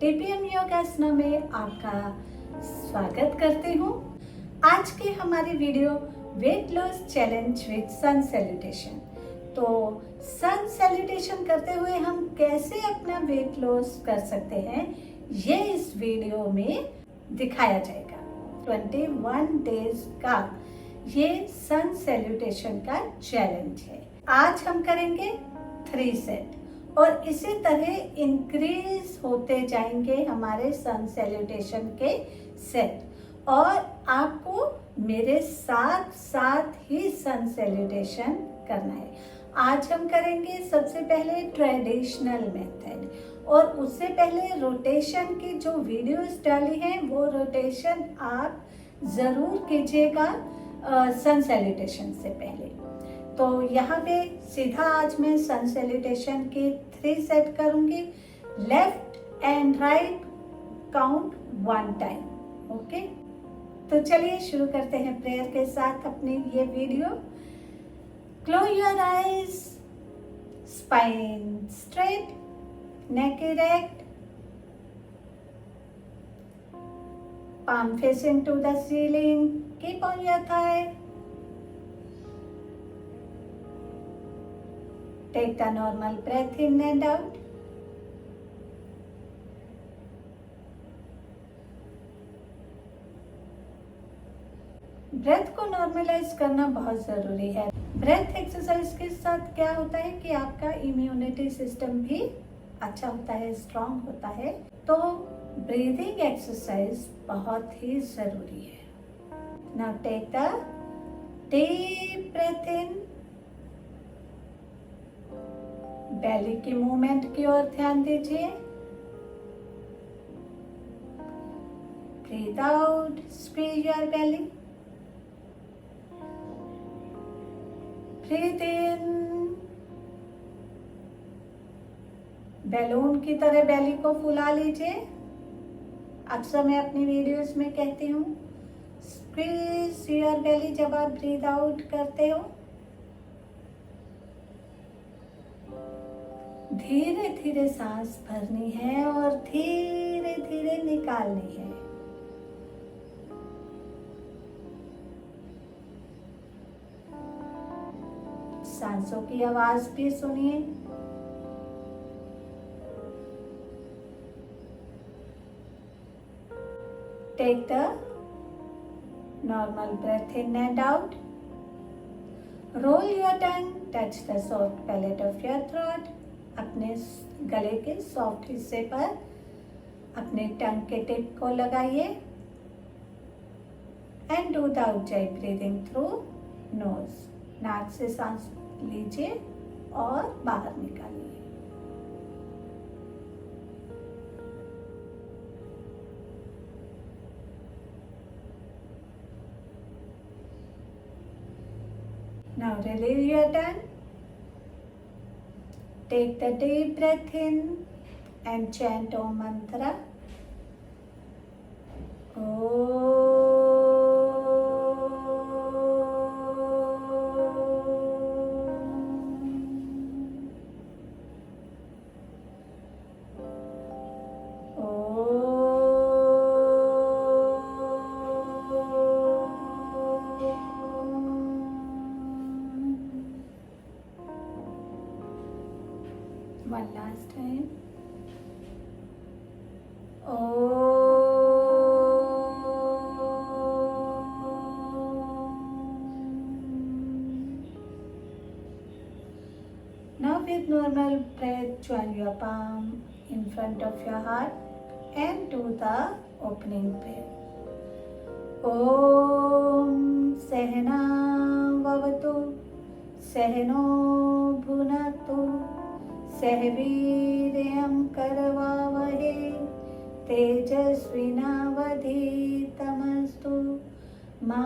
TPM योगासना में आपका स्वागत करती हूँ। आज के हमारी video weight loss challenge with sun salutation. तो सन सैल्यूटेशन करते हुए हम कैसे अपना वेट लॉस कर सकते हैं, ये इस वीडियो में दिखाया जाएगा। 21 डेज का ये सन सैल्यूटेशन का चैलेंज है। आज हम करेंगे 3 सेट और इसी तरह इंक्रीज होते जाएंगे हमारे सन सैल्यूटेशन के सेट और आपको मेरे साथ साथ ही सन सैल्यूटेशन करना है। आज हम करेंगे सबसे पहले ट्रेडिशनल मेथड और उससे पहले रोटेशन की जो वीडियोस डाली हैं वो रोटेशन आप ज़रूर कीजिएगा सन सैल्यूटेशन से पहले। तो यहाँ पे सीधा आज मैं सन सैल्यूटेशन के 3 सेट करूँगी। Left and right count 1 time. Okay, तो चलिए शुरू करते हैं प्रेयर के साथ अपनी ये video. Close your eyes, spine straight, neck erect, palm facing to the ceiling, keep on your thigh. Take the normal breath in and out. Breath को नॉर्मलाइज करना बहुत ज़रूरी है। ब्रेथ एक्सरसाइज के साथ क्या होता है कि आपका इम्यूनिटी सिस्टम भी अच्छा होता है, स्ट्रॉन्ग होता है। तो ब्रीदिंग एक्सरसाइज बहुत ही ज़रूरी है। Now take the deep breath in, belly की मूवमेंट की ओर ध्यान दीजिए। Breathe out, squeeze your belly. Breathe in, balloon की तरह बेली को फुला लीजिए। अक्सर मैं अपनी वीडियोस में कहती हूँ स्क्वीज योर बेली जब आप ब्रीथ आउट करते हो। धीरे धीरे सांस भरनी है और धीरे धीरे निकालनी है। सांसों की आवाज भी सुनिए। Take the normal breath in and out. Roll your tongue, touch the soft palate of your throat. अपने गले के सॉफ्ट हिस्से पर अपने टंग के टिप को लगाइए। And do the ujjayi breathing through nose. नाक से सांस लीजिए और बाहर निकालिए। Now release your tongue. Take the deep breath in and chant Om mantra. One last time. Now with normal breath, join your palm in front of your heart and do the opening prayer. Om Sehna Vavatu Sehno Bhunatu सह वीर्यं करवावहे तेजस्विनावधीतमस्तु मा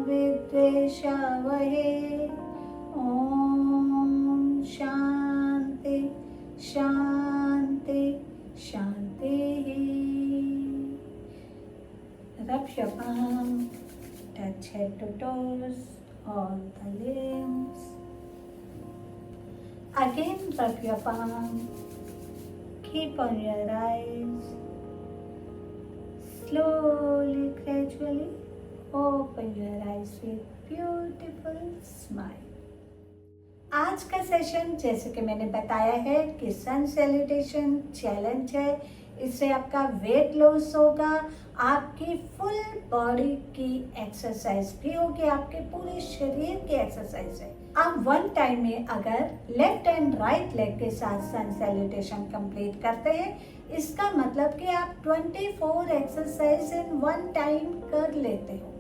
विद्वेषावहे। ओम शांति शांति शांति। Rub your palm, touch head to toes, all the limbs. Again, rub your palm. Keep on your eyes. slowly, gradually open your eyes with beautiful smile. आज का session जैसे कि मैंने बताया है कि सन सैल्यूटेशन चैलेंज है। इससे आपका वेट लॉस होगा, आपकी फुल बॉडी की एक्सरसाइज भी होगी, आपके पूरे शरीर की एक्सरसाइज है। आप वन टाइम में अगर लेफ्ट एंड राइट लेग के साथ सन सैल्यूटेशन कंप्लीट करते हैं, इसका मतलब कि आप 24 एक्सरसाइज इन वन टाइम कर लेते हो,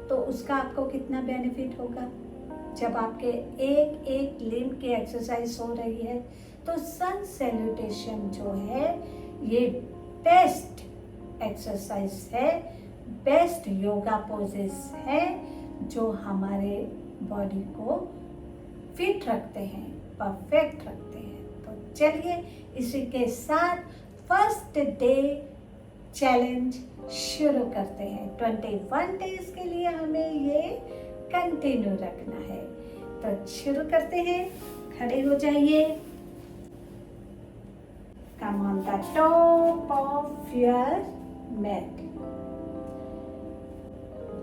तो उसका आपको कितना बेनिफिट होगा। जब आपके एक एक लिम्ब की एक्सरसाइज हो रही है, तो सन सैल्यूटेशन जो है ये बेस्ट एक्सरसाइज है, बेस्ट योगा पोजेस है जो हमारे बॉडी को फिट रखते हैं, परफेक्ट रखते हैं। तो चलिए इसी के साथ फर्स्ट डे चैलेंज शुरू करते हैं। 21 डेज के लिए हमें ये कंटिन्यू रखना है। तो शुरू करते हैं। खड़े हो जाइए। Come on the top of your mat.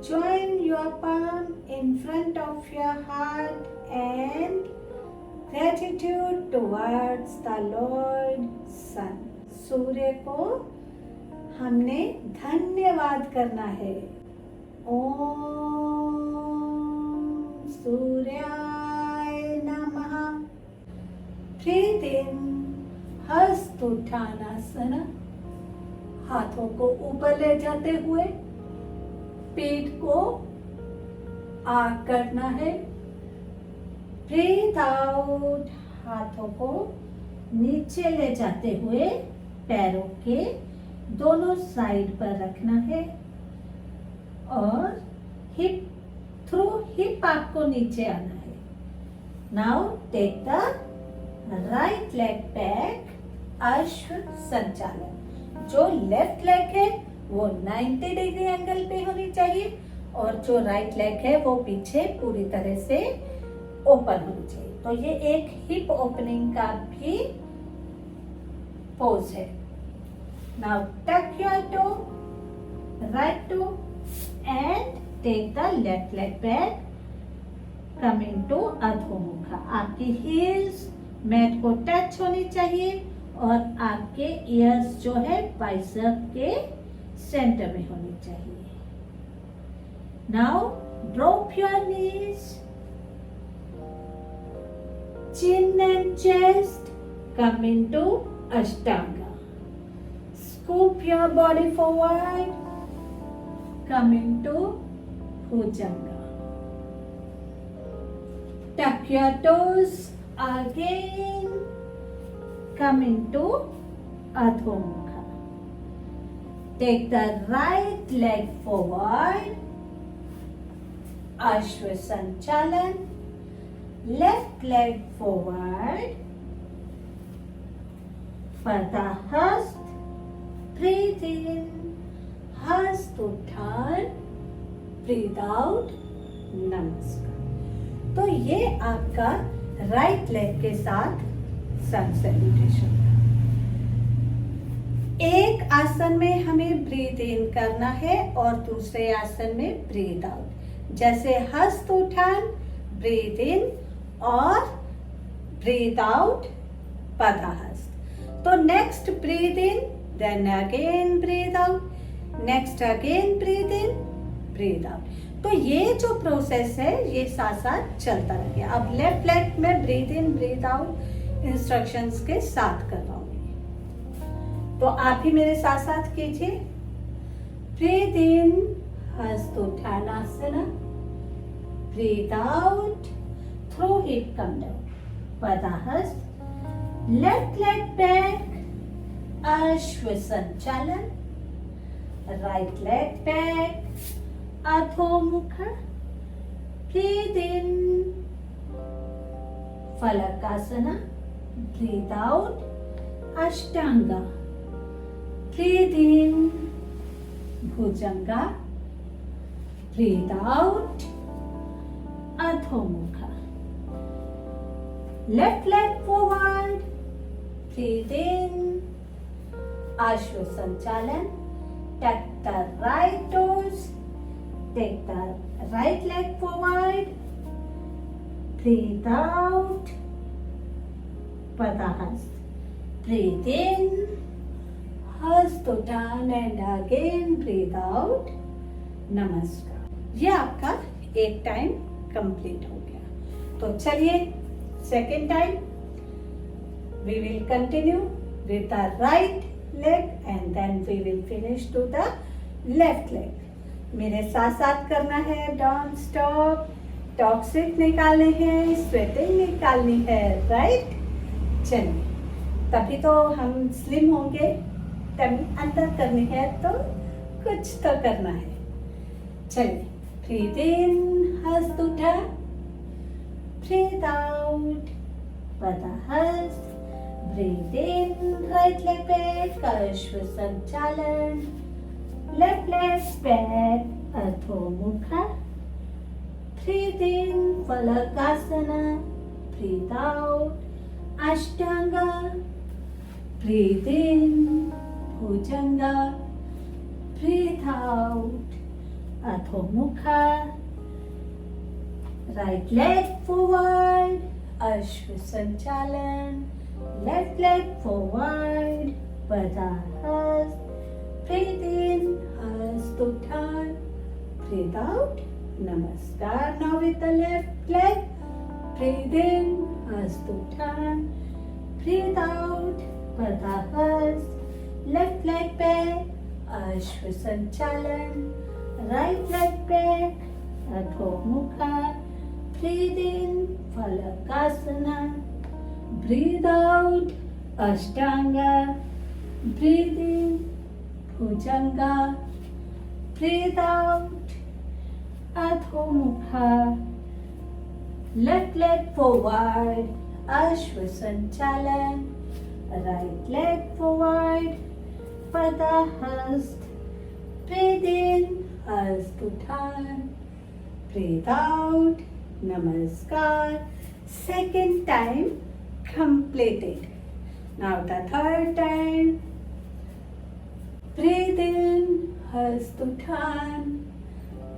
Join your palm in front of your heart and gratitude towards the Lord Sun. सूर्य को हमने धन्यवाद करना है। ओम सूर्याय नमः। ब्रीथ इन हस्तोत्थानासन, हाथों को ऊपर ले जाते हुए पेट को आग करना है। ब्रीथ आउट, हाथों को नीचे ले जाते हुए पैरों के दोनों साइड पर रखना है और हिप थ्रू हिप आपको नीचे आना है। Now take the right leg back, Ashwa Sanchalan. जो लेफ्ट लेग है वो 90 डिग्री एंगल पे होनी चाहिए और जो राइट लेग है वो पीछे पूरी तरह से ओपन होनी चाहिए। तो ये एक हिप ओपनिंग का भी पोज है। Now tuck your toe, right toe and take the left leg back, coming to Adhomukha. आपकी हील्स मैट को टच होनी चाहिए और आपके ईयर्स जो है बाइसेप के सेंटर में होनी चाहिए। Now drop your knees, chin and chest come into Ashtanga. Scoop your body forward, come into Bhujanga. Tuck your toes again, come into Adhomukha. Take the right leg forward, Ashwa Sanchalan. Left leg forward, Padahast, breathe in, hast uttan, breathe out, नमस्कार। तो ये आपका right leg के साथ सन salutation. एक आसन में हमें ब्रीथ इन करना है और दूसरे आसन में ब्रीथ आउट। जैसे हस्त उठान, ब्रीथ इन और ब्रीथ आउट पदाहस्त। तो next breathe in, then again breathe out, next again breathe in, breathe out. तो ये जो प्रोसेस है ये साथ साथ चलता रहे। अब लेफ्ट लेग में breathe in breathe out instructions के साथ करवाऊंगी, तो आप ही मेरे साथ साथ कीजिए। Breathe in Hastottanasana, breathe out through hip come down, Padahast. Left leg back, Ashwa Sanchalan. Right leg back, Adhomukha. Breathe in, Falakasana. Breathe out, Ashtanga. Breathe in, Bhujanga. Breathe out, Adhomukha. Left leg forward, breathe in, Ashwa Sanchalan. tuck the right toes, take the right leg forward, breathe out, Padahast. Breathe in, Hastottan and again breathe out, नमस्कार। ये आपका एक time complete हो गया। तो चलिए second time we will continue with the right leg and then we will finish to the left leg. मेरे साथ साथ करना है, don't stop. टॉक्सिक निकालने हैं, स्वेटिंग निकालनी है, राइट? चलिए, तभी तो हम स्लिम होंगे। टमी अंदर करनी है तो कुछ तो करना है। चलिए, ब्रीथ इन, हस्त उठा, breathe out, Padahasta, breathe in, right leg back, Ashwa Sanchalan, left leg back, Adhomukha, breathe in, Falakasana, breathe out, Ashtanga, breathe in, Bhujanga, breathe out, Adho right leg forward, Ashwa Sanchalan, left leg forward, Padahast, breathe in, Hastottan, breathe out, Namaskar. Now with the left leg, breathe in, Hastottan, breathe out, Padahast, left leg back, Ashwa Sanchalan, right leg back, Adho Mukha, breathe in, Falakasana, breathe out, Ashtanga, breathe in, Bhujanga, breathe out, Adho Mukha, left leg forward, Ashwa Sanchalan, right leg forward, Padahast, breathe in, Hastottan, breathe out, Namaskar. Second time completed. Now the third time, breathe in, Hastottan,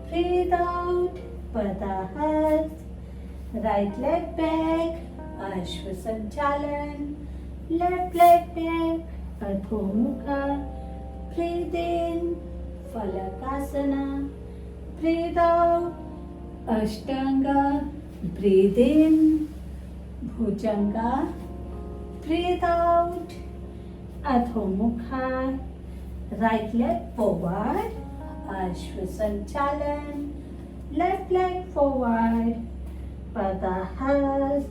breathe out, Padahast, right leg back, Ashwa Sanchalan, left leg back, Adho Mukha, breathe in, Falakasana, breathe out, Ashtanga, breathe in, Bhujanga, breathe out, Adho Mukha, right leg forward, Ashwa Sanchalan, left leg forward, Padahast,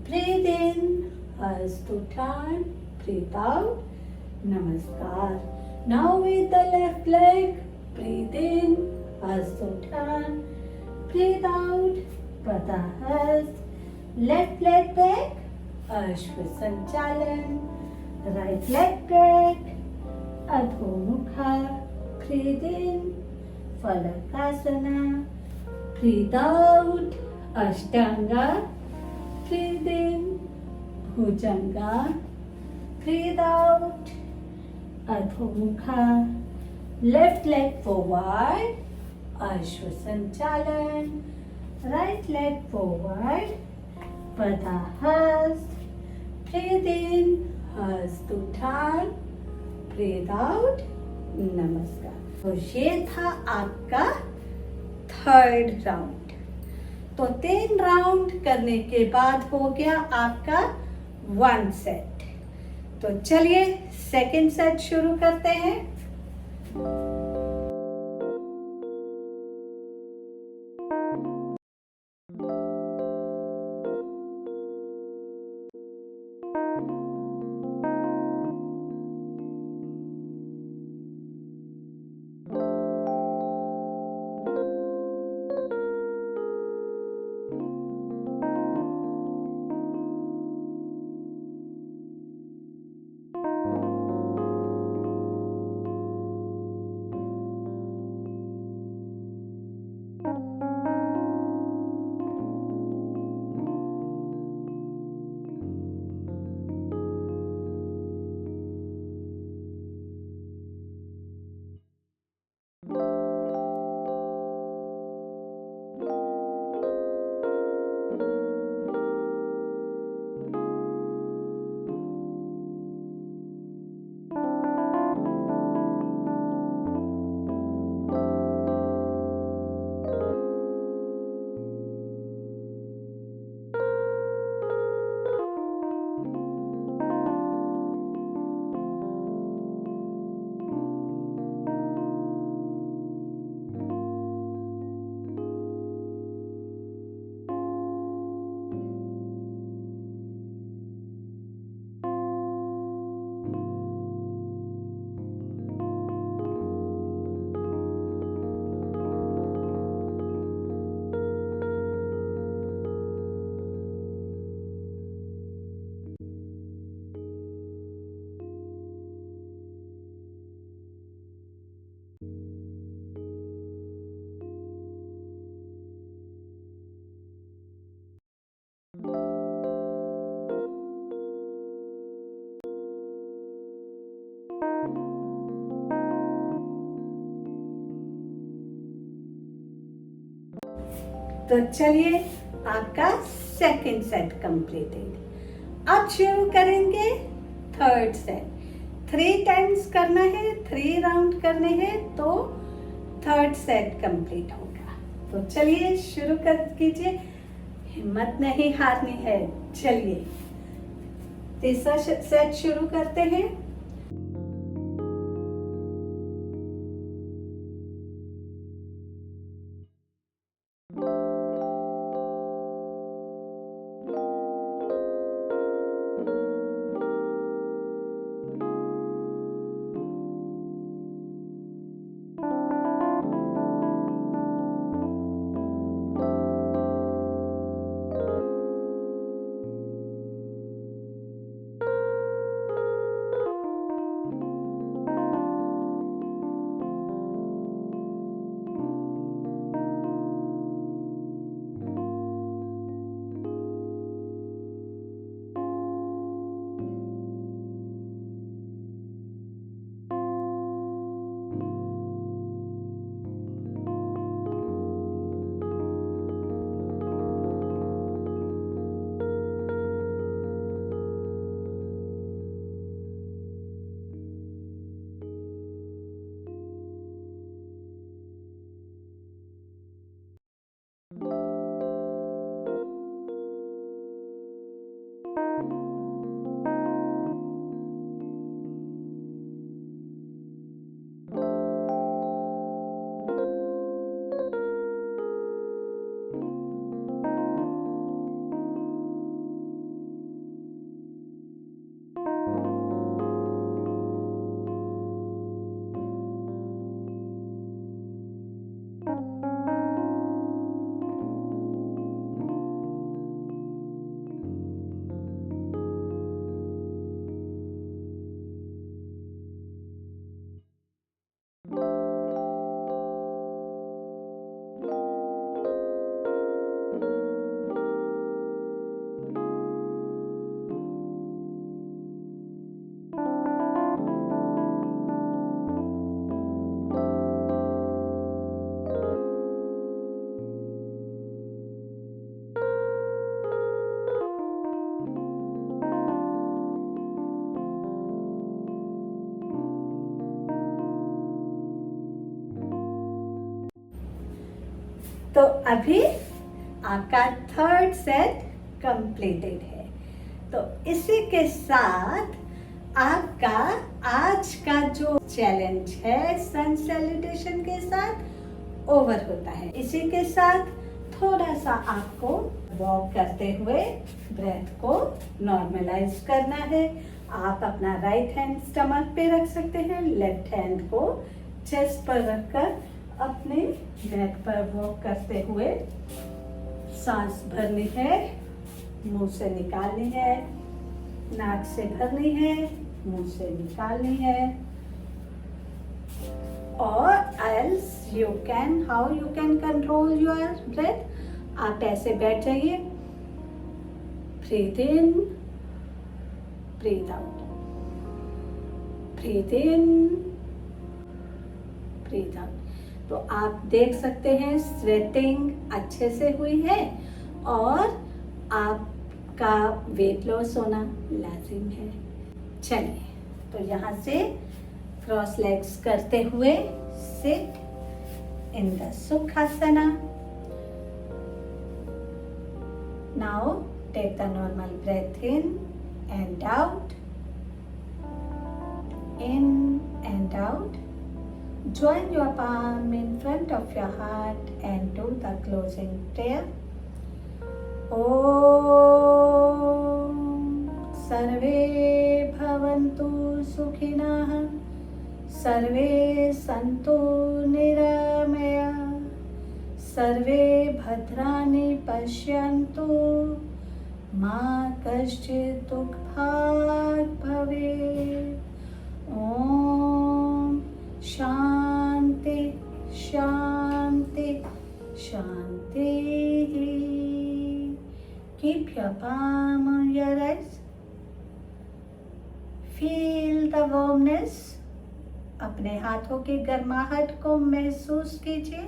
breathe in, Hastottan, breathe out, Namaskar. Now with the left leg, breathe in, Hastottan, breathe out, Padahast, left leg back, Ashwa Sanchalan, right leg back, Adho Mukha, breathe in, Falakasana, breathe out, Ashtanga, breathe in, Bhujanga, breathe out, Adho Mukha, left leg forward, Ashwa Sanchalan, right leg forward, Padahast, breathe in, Hastottan, breathe out, नमस्कार। तो ये था आपका third round. तो 3 round करने के बाद हो गया आपका 1 सेट। तो चलिए सेकंड सेट शुरू करते हैं। तो चलिए, आपका सेकंड सेट कंप्लीटेड। अब शुरू करेंगे थर्ड सेट। 3 टाइम्स करना है, 3 राउंड करने हैं, तो थर्ड सेट कंप्लीट होगा। तो चलिए शुरू कर कीजिए, हिम्मत नहीं हारनी है। चलिए तीसरा सेट शुरू करते हैं। तो अभी आपका थर्ड सेट कंप्लीटेड है। तो इसी के साथ आपका आज का जो चैलेंज है सन सैल्यूटेशन के साथ ओवर होता है। इसी के साथ थोड़ा सा आपको वॉक करते हुए ब्रेथ को नॉर्मलाइज करना है। आप अपना राइट हैंड स्टमक पे रख सकते हैं, लेफ्ट हैंड को चेस्ट पर रखकर अपने नेक पर वॉक करते हुए सांस भरनी है, मुंह से निकालनी है, नाक से भरनी है, मुंह से निकालनी है। और else you can, how you can control your breath, आप ऐसे बैठ जाइए, breathe in, breathe out, breathe in, breathe out। तो आप देख सकते हैं स्वेटिंग अच्छे से हुई है और आपका वेट लॉस होना लाजिम है। चलिए, तो यहाँ से क्रॉस लेग्स करते हुए sit in the Sukhasana. Now take the normal breath in and out, in and out. Join your palm in front of your heart and do the closing prayer. Om Sarve Bhavantu Sukhinah, Sarve Santu Niramaya, Sarve Bhadrani Pashyantu, Ma Kaschit Dukbhat Bhavet. Om Shanti Shanti Shanti. Keep your palm on your eyes. Feel the warmness. अपने हाथों की गर्माहट को महसूस कीजिए।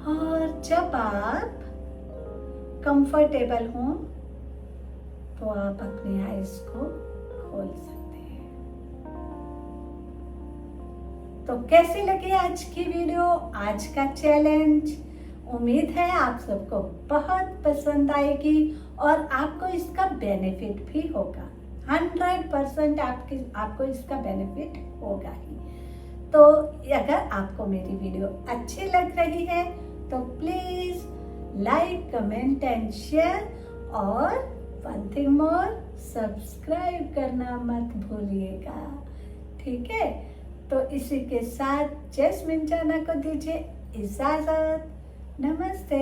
और जब आप कंफर्टेबल हों तो आप अपनी आईज को खोल सकते हैं। तो कैसी लगी आज की वीडियो, आज का चैलेंज? उम्मीद है आप सबको बहुत पसंद आएगी और आपको इसका बेनिफिट भी होगा। 100% आपको इसका बेनिफिट होगा ही। तो अगर आपको मेरी वीडियो अच्छी लग रही है तो please like, comment and share, और वन थिंग मोर, सब्सक्राइब करना मत भूलिएगा। ठीक है, तो इसी के साथ जैस्मिन जाना को दीजिए इजाजत। नमस्ते।